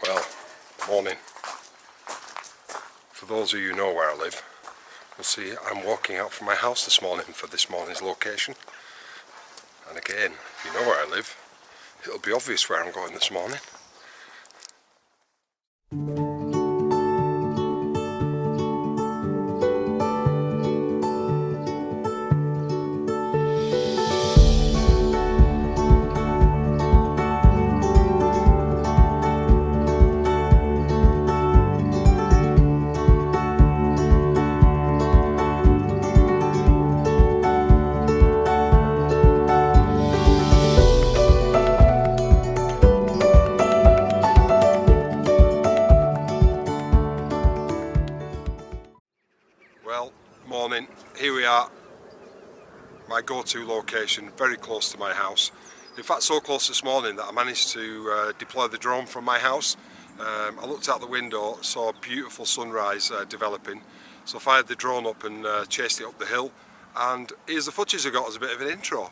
Well, morning. For those of you who know where I live, you'll see I'm walking out from my house this morning for this morning's location. And again, if you know where I live, it'll be obvious where I'm going this morning. Well, morning, here we are, my go-to location, very close to my house. In fact, so close this morning that I managed to deploy the drone from my house. I looked out the window, saw a beautiful sunrise developing, so I fired the drone up and chased it up the hill, and here's the footage I got as a bit of an intro.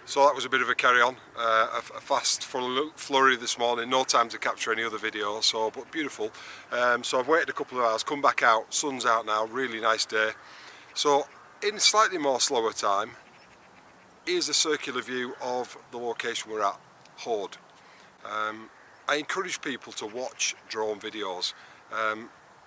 So that was a bit of a carry-on, a fast flurry this morning, no time to capture any other video, but beautiful. So I've waited a couple of hours, come back out, sun's out now, really nice day. So in slightly more slower time, here's a circular view of the location we're at, Hoad. I encourage people to watch drone videos,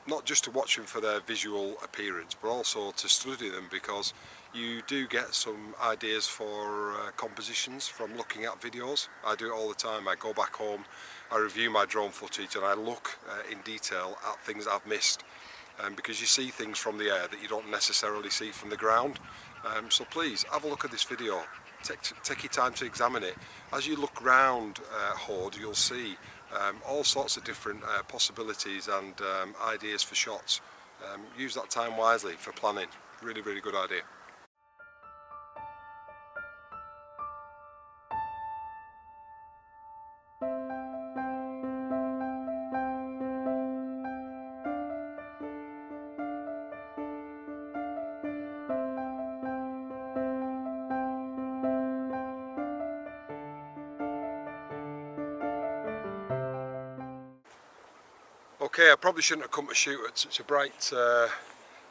not just to watch them for their visual appearance, but also to study them, because you do get some ideas for compositions from looking at videos. I do it all the time. I go back home, I review my drone footage, and I look in detail at things I've missed, because you see things from the air that you don't necessarily see from the ground. So please have a look at this video, take your time to examine it. As you look round Hoad, you'll see all sorts of different possibilities and ideas for shots. Use that time wisely for planning. Really, really good idea. Okay, I probably shouldn't have come to shoot at such a bright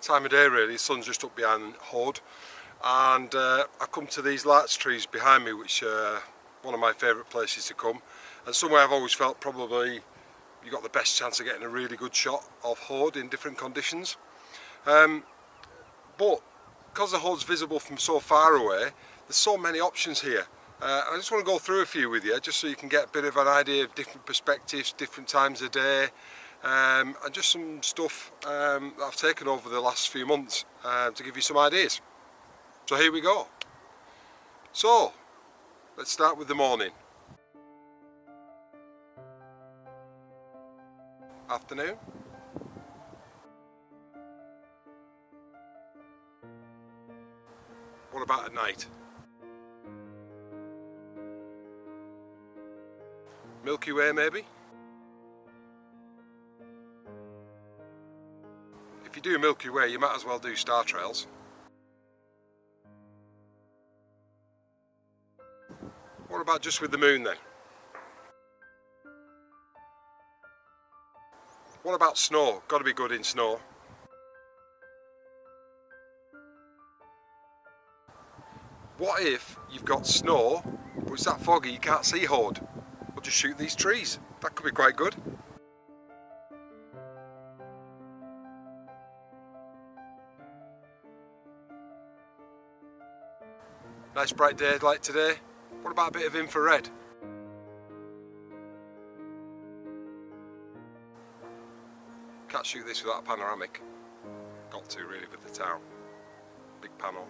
time of day really. The sun's just up behind Hoad, and I've come to these larch trees behind me, which are one of my favourite places to come, and somewhere I've always felt probably you got the best chance of getting a really good shot of Hoad in different conditions. But because the Hoad's visible from so far away, there's so many options here. I just want to go through a few with you, just so you can get a bit of an idea of different perspectives, different times of day, and just some stuff that I've taken over the last few months to give you some ideas. So here we go. So let's start with the morning. Afternoon. What about at night? Milky Way maybe? If you do Milky Way, you might as well do star trails. What about just with the moon then? What about snow? Got to be good in snow. What if you've got snow, but it's that foggy you can't see Hoad? We'll just shoot these trees. That could be quite good. Nice bright day like today. What about a bit of infrared? Can't shoot this without a panoramic. Got to really with the town. Big panel.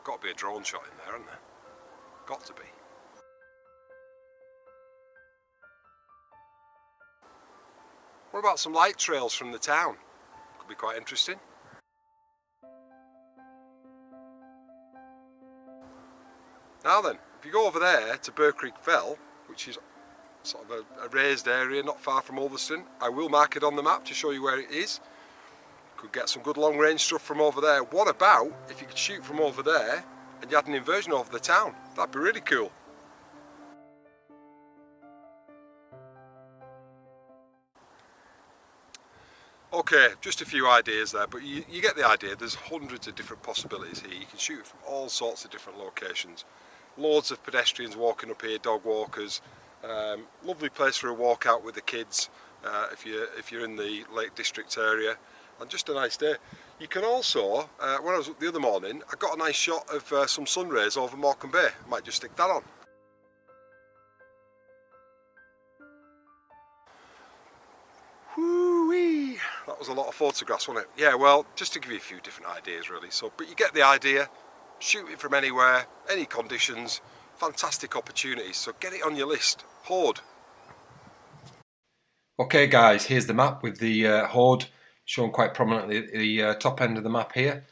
Got to be a drone shot in there, hasn't there? Got to be. What about some light trails from the town? Could be quite interesting. Now then, if you go over there to Burr Creek Fell, which is sort of a raised area not far from Ulverston, I will mark it on the map to show you where it is. Could get some good long range stuff from over there. What about if you could shoot from over there and you had an inversion over the town? That'd be really cool. Okay, just a few ideas there, but you get the idea. There's hundreds of different possibilities here. You can shoot from all sorts of different locations. Loads of pedestrians walking up here, dog walkers. Lovely place for a walk out with the kids if you're in the Lake District area, and just a nice day. You can also, when I was up the other morning, I got a nice shot of some sun rays over Morecambe Bay. I might just stick that on. Whoo-wee! That was a lot of photographs, wasn't it? Yeah, well, just to give you a few different ideas really. So, but you get the idea. Shoot it from anywhere, any conditions, fantastic opportunities, so get it on your list. Hoad. Okay guys, here's the map with the Hoad shown quite prominently at the top end of the map here.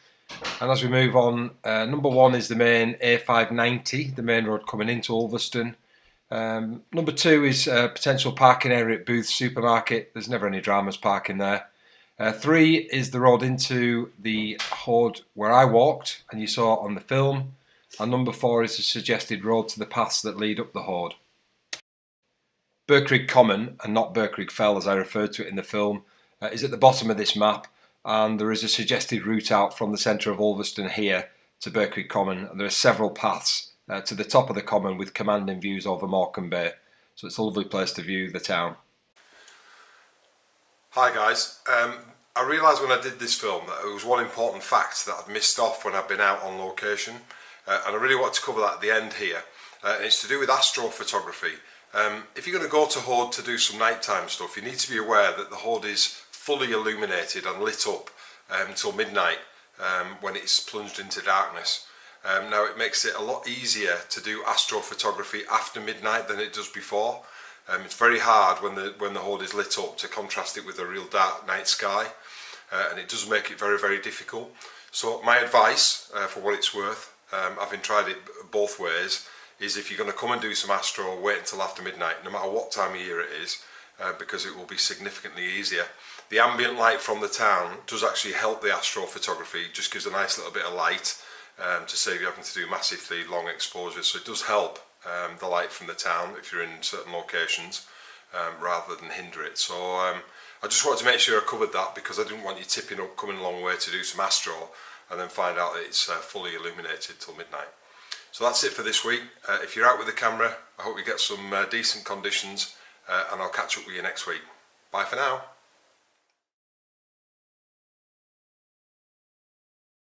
And as we move on, number one is the main A590, the main road coming into Ulverston. Number two is potential parking area at Booth's Supermarket. There's never any dramas parking there. Three is the road into the Hoad where I walked and you saw on the film. And number four is the suggested road to the paths that lead up the Hoad. Burr Creek Common, and not Burr Creek Fell as I referred to it in the film, is at the bottom of this map, and there is a suggested route out from the centre of Ulverston here to Burr Creek Common, and there are several paths to the top of the common with commanding views over Morecambe Bay, so it's a lovely place to view the town. Hi guys, I realised when I did this film that there was one important fact that I'd missed off when I've been out on location, and I really want to cover that at the end here, and it's to do with astrophotography. If you're going to go to Hoad to do some nighttime stuff, you need to be aware that the Hoad is fully illuminated and lit up until midnight when it's plunged into darkness. Now it makes it a lot easier to do astrophotography after midnight than it does before. It's very hard when the Hoad is lit up to contrast it with a real dark night sky, and it does make it very, very difficult. So my advice, for what it's worth, having tried it both ways, is if you're going to come and do some astro, wait until after midnight, no matter what time of year it is, because it will be significantly easier. The ambient light from the town does actually help the astrophotography, just gives a nice little bit of light to save you having to do massively long exposures, so it does help the light from the town if you're in certain locations, rather than hinder it. So I just wanted to make sure I covered that, because I didn't want you tipping up, coming a long way to do some astro and then find out that it's fully illuminated till midnight. So that's it for this week. If you're out with the camera, I hope you get some decent conditions, and I'll catch up with you next week. Bye for now.